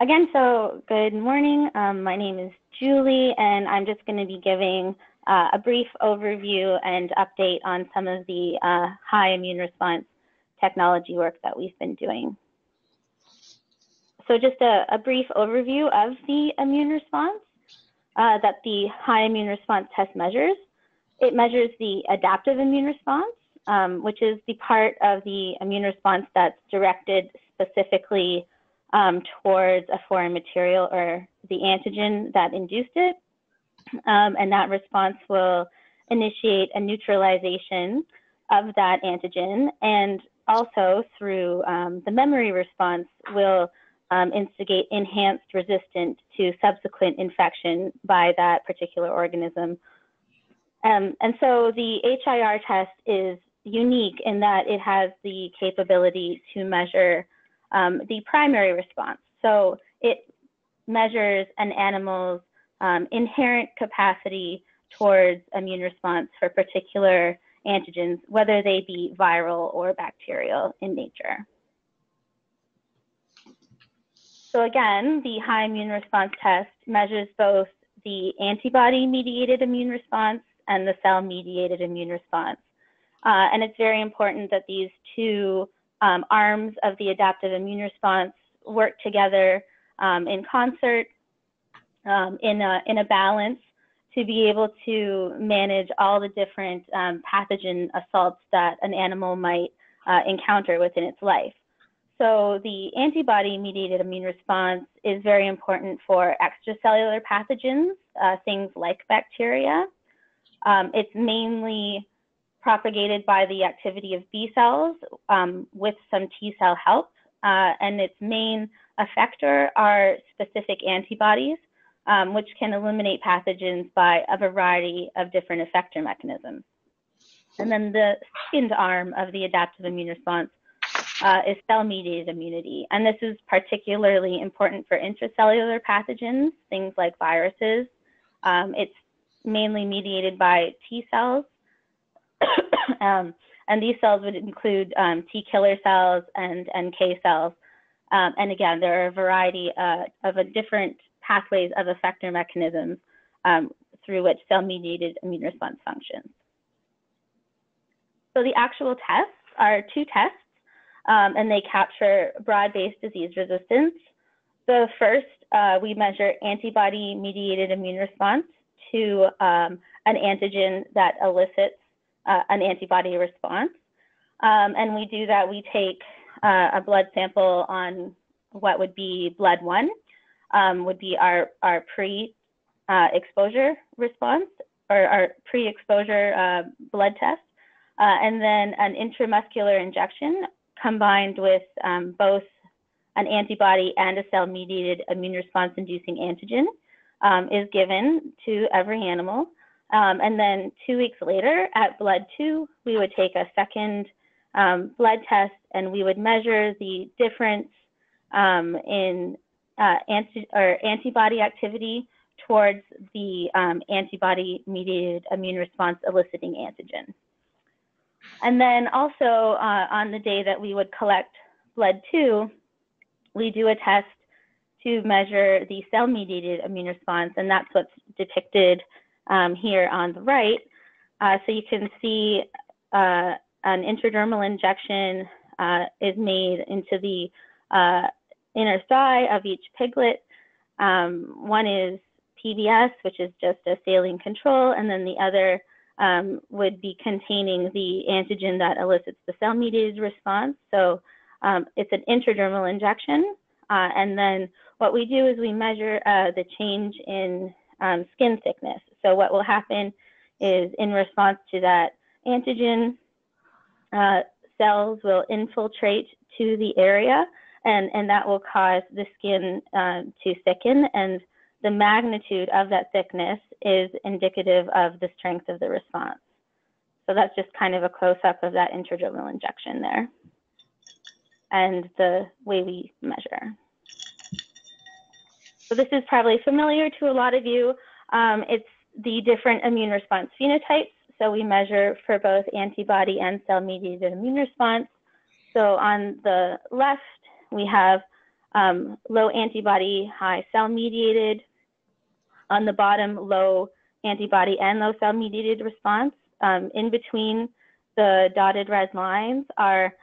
Again, so good morning. My name is Julie, and I'm just going to be giving a brief overview and update on some of the high immune response technology work that we've been doing. So just a brief overview of the immune response that the high immune response test measures. It measures the adaptive immune response, which is the part of the immune response that's directed specifically towards a foreign material or the antigen that induced it. And that response will initiate a neutralization of that antigen, and also through the memory response will instigate enhanced resistance to subsequent infection by that particular organism. And so the HIR test is unique in that it has the capability to measure the primary response. So it measures an animal's inherent capacity towards immune response for particular antigens, whether they be viral or bacterial in nature. So again, the high immune response test measures both the antibody-mediated immune response and the cell-mediated immune response. And it's very important that these two arms of the adaptive immune response work together in concert, in a balance, to be able to manage all the different pathogen assaults that an animal might encounter within its life. So the antibody-mediated immune response is very important for extracellular pathogens, things like bacteria. It's mainly propagated by the activity of B cells with some T cell help, and its main effector are specific antibodies, which can eliminate pathogens by a variety of different effector mechanisms. And then the second arm of the adaptive immune response is cell-mediated immunity. And this is particularly important for intracellular pathogens, things like viruses. It's mainly mediated by T cells. And these cells would include T killer cells and NK cells. And again, there are a variety of different pathways of effector mechanisms through which cell-mediated immune response functions. So the actual tests are two tests, and they capture broad-based disease resistance. The first, we measure antibody-mediated immune response to an antigen that elicits an antibody response. And we do that, we take a blood sample on what would be blood 1, would be our pre-exposure response, or our pre-exposure blood test, and then an intramuscular injection combined with both an antibody and a cell-mediated immune response inducing antigen is given to every animal. And then 2 weeks later at blood 2, we would take a second blood test, and we would measure the difference in antibody activity towards the antibody-mediated immune response eliciting antigen. And then also on the day that we would collect blood 2, we do a test to measure the cell-mediated immune response, and that's what's depicted here on the right. So you can see an intradermal injection is made into the inner thigh of each piglet. One is PBS, which is just a saline control, and then the other would be containing the antigen that elicits the cell-mediated response. So it's an intradermal injection. And then what we do is we measure the change in skin thickness. So what will happen is, in response to that antigen, cells will infiltrate to the area, and that will cause the skin to thicken, and the magnitude of that thickness is indicative of the strength of the response. So that's just kind of a close-up of that intradermal injection there and the way we measure. So this is probably familiar to a lot of you. It's the different immune response phenotypes. So we measure for both antibody and cell-mediated immune response. So on the left, we have low antibody, high cell-mediated. On the bottom, low antibody and low cell-mediated response. In between the dotted red lines are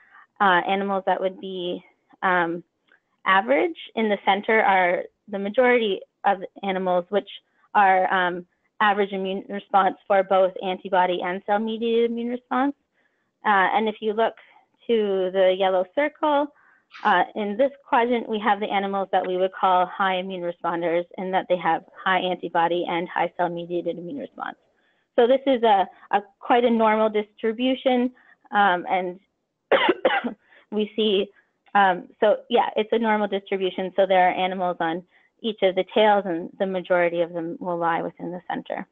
animals that would be average. In the center are the majority of animals, which are average immune response for both antibody and cell-mediated immune response. And if you look to the yellow circle, in this quadrant, we have the animals that we would call high immune responders, in that they have high antibody and high cell-mediated immune response. So this is quite a normal distribution, and we see, so yeah, it's a normal distribution. So there are animals on each of the tails, and the majority of them will lie within the center.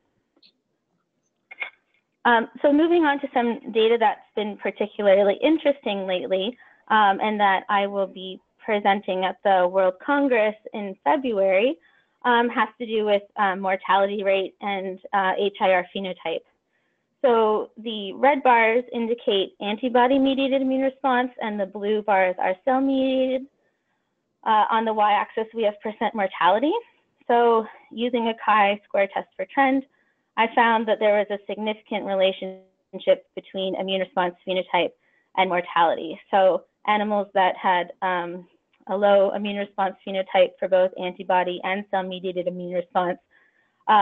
So moving on to some data that's been particularly interesting lately, and that I will be presenting at the World Congress in February, has to do with mortality rate and HIR phenotype. So the red bars indicate antibody-mediated immune response, and the blue bars are cell-mediated. On the y-axis, we have percent mortality. So using a chi-square test for trend, I found that there was a significant relationship between immune response phenotype and mortality. So animals that had a low immune response phenotype for both antibody and cell-mediated immune response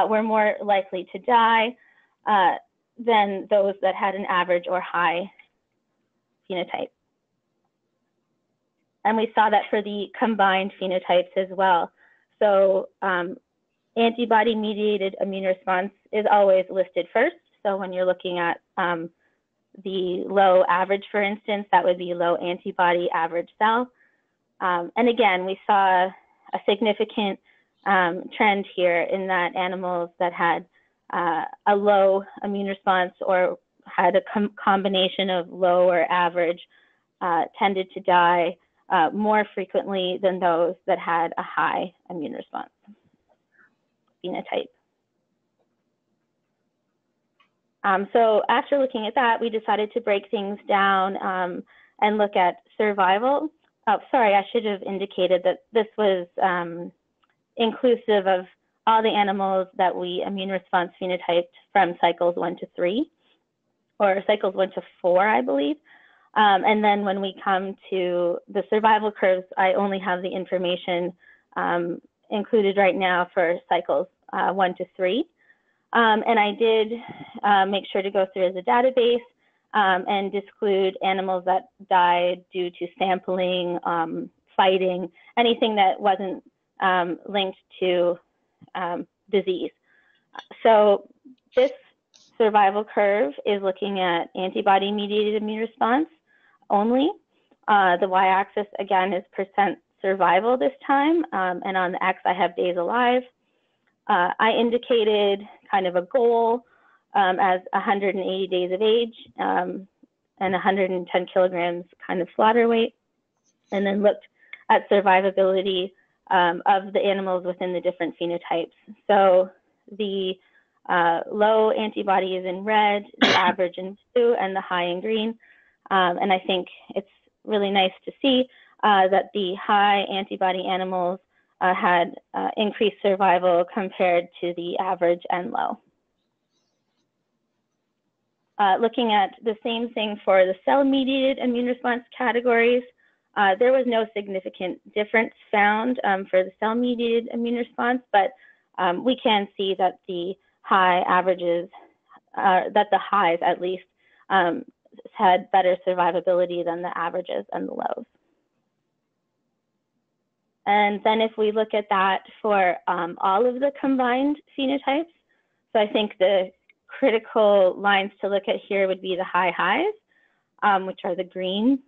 were more likely to die than those that had an average or high phenotype. And we saw that for the combined phenotypes as well. So antibody-mediated immune response is always listed first. So when you're looking at the low average, for instance, that would be low antibody, average cell. And again, we saw a significant trend here in that animals that had a low immune response or had a combination of low or average tended to die more frequently than those that had a high immune response phenotype. So after looking at that, we decided to break things down and look at survival. Oh, sorry, I should have indicated that this was inclusive of all the animals that we immune response phenotyped from cycles 1 to 3, or cycles 1 to 4, I believe. And then when we come to the survival curves, I only have the information included right now for cycles 1 to 3. And I did make sure to go through the database and disclude animals that died due to sampling, fighting, anything that wasn't linked to disease. So this survival curve is looking at antibody-mediated immune response only. The y-axis, again, is percent survival this time, and on the x, I have days alive. I indicated kind of a goal as 180 days of age and 110 kilograms kind of slaughter weight, and then looked at survivability of the animals within the different phenotypes. So the low antibody is in red, the average in blue, and the high in green. And I think it's really nice to see that the high antibody animals had increased survival compared to the average and low. Looking at the same thing for the cell-mediated immune response categories, there was no significant difference found for the cell-mediated immune response, but we can see that the high averages, that the highs at least, had better survivability than the averages and the lows. And then if we look at that for all of the combined phenotypes, so I think the critical lines to look at here would be the high highs, which are the green,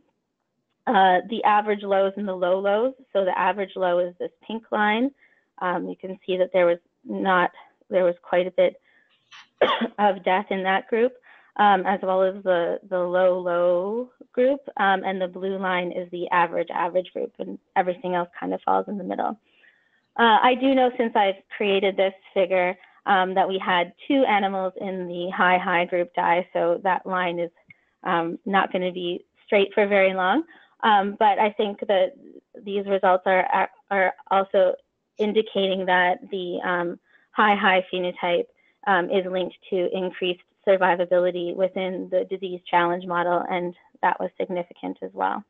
the average lows and the low lows. So the average low is this pink line. You can see that there was quite a bit of death in that group, as well as the low group, and the blue line is the average group, and everything else kind of falls in the middle. I do know, since I've created this figure, that we had 2 animals in the high group die, so that line is not going to be straight for very long. But I think that these results are also indicating that the high phenotype is linked to increased survivability within the disease challenge model, and that was significant as well.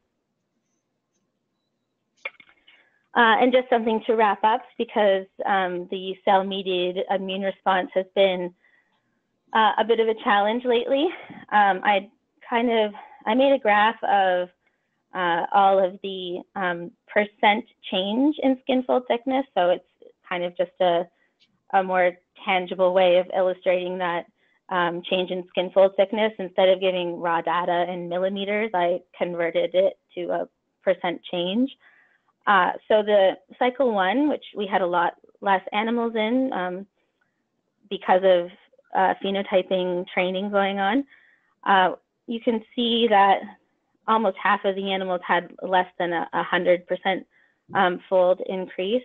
And just something to wrap up, because the cell-mediated immune response has been a bit of a challenge lately. I made a graph of all of the percent change in skin fold thickness, so it's kind of just a more tangible way of illustrating that change in skin fold thickness. Instead of giving raw data in millimeters, I converted it to a percent change. So the cycle 1, which we had a lot less animals in because of phenotyping training going on, you can see that almost half of the animals had less than 100% fold increase.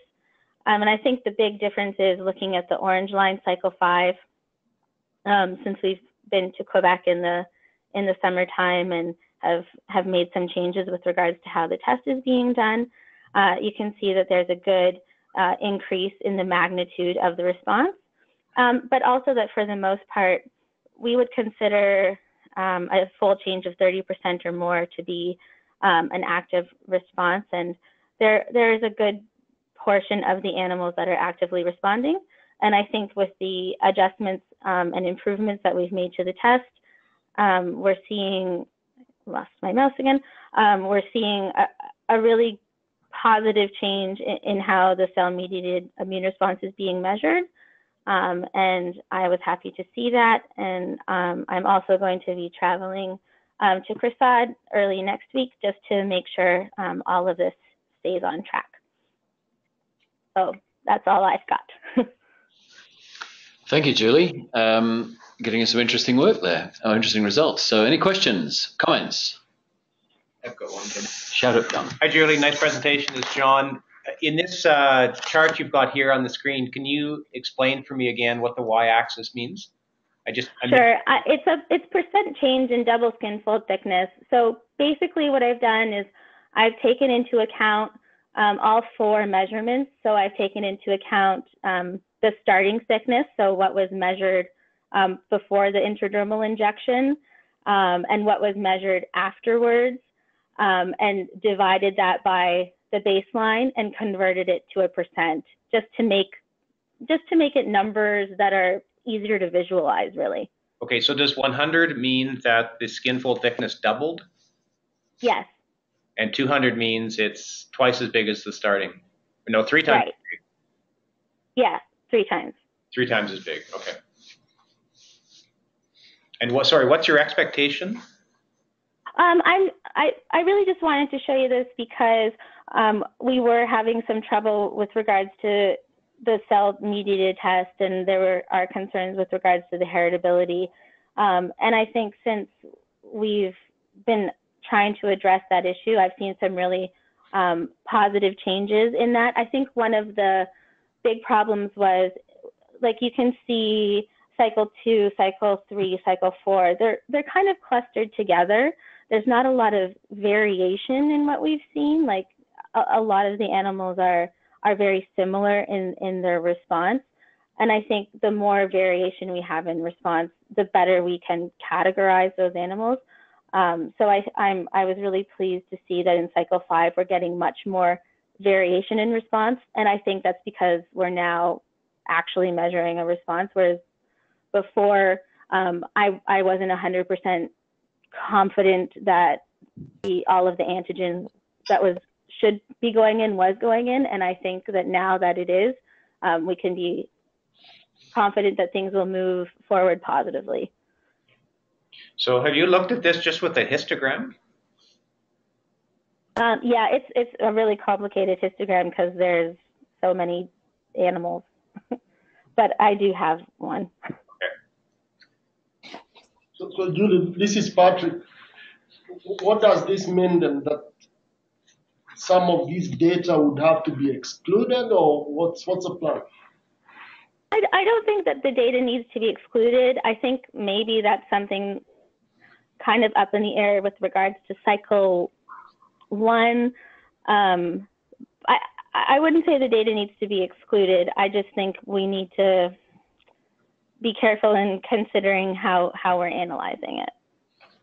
And I think the big difference is looking at the orange line, cycle 5, since we've been to Quebec in the summertime and have made some changes with regards to how the test is being done. You can see that there's a good increase in the magnitude of the response, but also that for the most part, we would consider a fold change of 30% or more to be an active response. And there is a good portion of the animals that are actively responding. And I think with the adjustments and improvements that we've made to the test, we're seeing, lost my mouse again, we're seeing a really positive change in how the cell-mediated immune response is being measured. And I was happy to see that. And I'm also going to be traveling to Prasad early next week just to make sure all of this stays on track. So that's all I've got. Thank you, Julie. Getting us some interesting work there, interesting results. So any questions, comments? I've got one. Shout it, John. Hi, Julie. Nice presentation. It's John. In this chart you've got here on the screen, can you explain for me again what the y-axis means? Sure. It's percent change in double skin fold thickness. So basically what I've done is I've taken into account all 4 measurements. So I've taken into account the starting thickness, so what was measured before the intradermal injection, and what was measured afterwards, and divided that by the baseline and converted it to a percent, just to make it numbers that are easier to visualize, really. Okay, so does 100 mean that the skin fold thickness doubled? Yes. And 200 means it's twice as big as the starting? No, 3 times right. as big. Yeah, 3 times. 3 times as big, okay. And what's your expectation? I really just wanted to show you this because we were having some trouble with regards to the cell-mediated test, and there are concerns with regards to the heritability. And I think since we've been trying to address that issue, I've seen some really positive changes in that. I think one of the big problems was, like, you can see cycle 2, cycle 3, cycle 4, they're kind of clustered together. There's not a lot of variation in what we've seen. Like, a lot of the animals are very similar in their response. And I think the more variation we have in response, the better we can categorize those animals. So I was really pleased to see that in cycle 5, we're getting much more variation in response. And I think that's because we're now actually measuring a response, whereas before I wasn't 100% confident that all of the antigen that should be going in was going in. And I think that now that it is, we can be confident that things will move forward positively. So have you looked at this just with a histogram? Yeah, it's a really complicated histogram because there's so many animals, but I do have one. Okay. So Julie, this is Patrick. What does this mean then, that some of these data would have to be excluded, or what's the plan? I don't think that the data needs to be excluded. I think maybe that's something kind of up in the air with regards to cycle 1. I wouldn't say the data needs to be excluded. I just think we need to be careful in considering how we're analyzing it.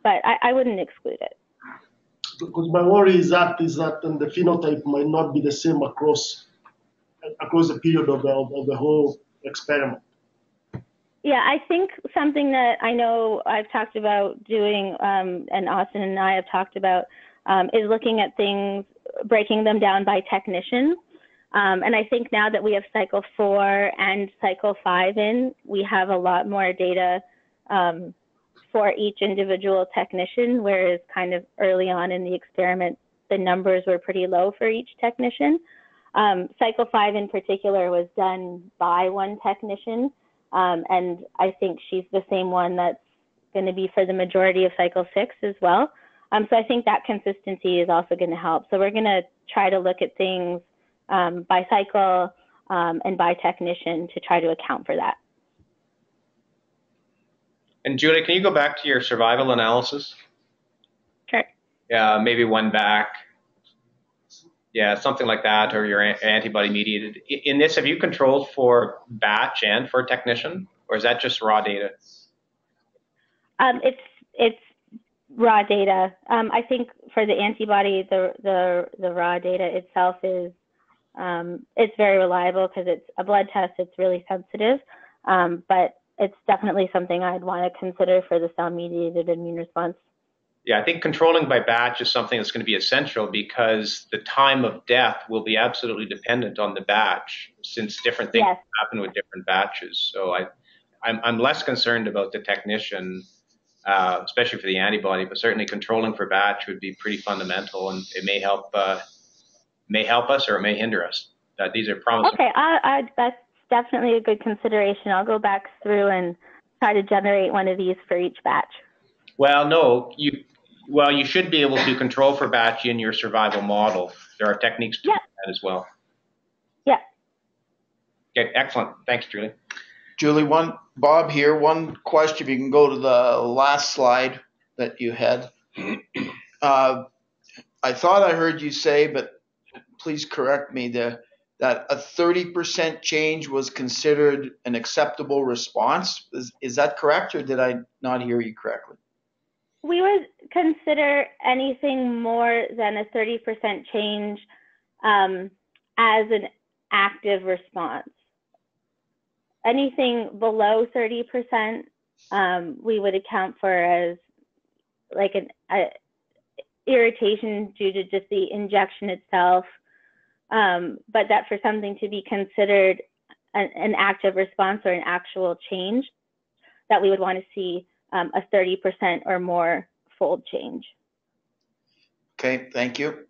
But I wouldn't exclude it. Because my worry is that then the phenotype might not be the same across the period of the whole experiment. Yeah, I think something that I know I've talked about doing, and Austin and I have talked about, is looking at things, breaking them down by technician. And I think now that we have cycle 4 and cycle 5 in, we have a lot more data for each individual technician, whereas kind of early on in the experiment, the numbers were pretty low for each technician. Cycle 5 in particular was done by one technician, and I think she's the same one that's going to be for the majority of cycle 6 as well. So I think that consistency is also going to help. So we're going to try to look at things by cycle and by technician to try to account for that. And Julie, can you go back to your survival analysis? Sure. Yeah, maybe one back. Yeah, something like that, or your antibody mediated. In this, have you controlled for batch and for technician, or is that just raw data? It's raw data. I think for the antibody, the raw data itself is it's very reliable because it's a blood test. It's really sensitive, but it's definitely something I'd want to consider for the cell-mediated immune response. Yeah, I think controlling by batch is something that's going to be essential because the time of death will be absolutely dependent on the batch, since different things happen with different batches. So I'm less concerned about the technician, especially for the antibody, but certainly controlling for batch would be pretty fundamental, and it may help us or it may hinder us. These are promising. Okay, that's definitely a good consideration. I'll go back through and try to generate one of these for each batch. Well, no, you should be able to control for batch in your survival model. There are techniques to do that as well. Yeah. Okay, excellent. Thanks, Julie. Julie, Bob here. One question. If you can go to the last slide that you had. I thought I heard you say, but please correct me, that a 30% change was considered an acceptable response. Is that correct, or did I not hear you correctly? We would consider anything more than a 30% change as an active response. Anything below 30%, we would account for as like an irritation due to just the injection itself. But that for something to be considered an active response or an actual change, that we would want to see a 30% or more fold change. Okay, thank you.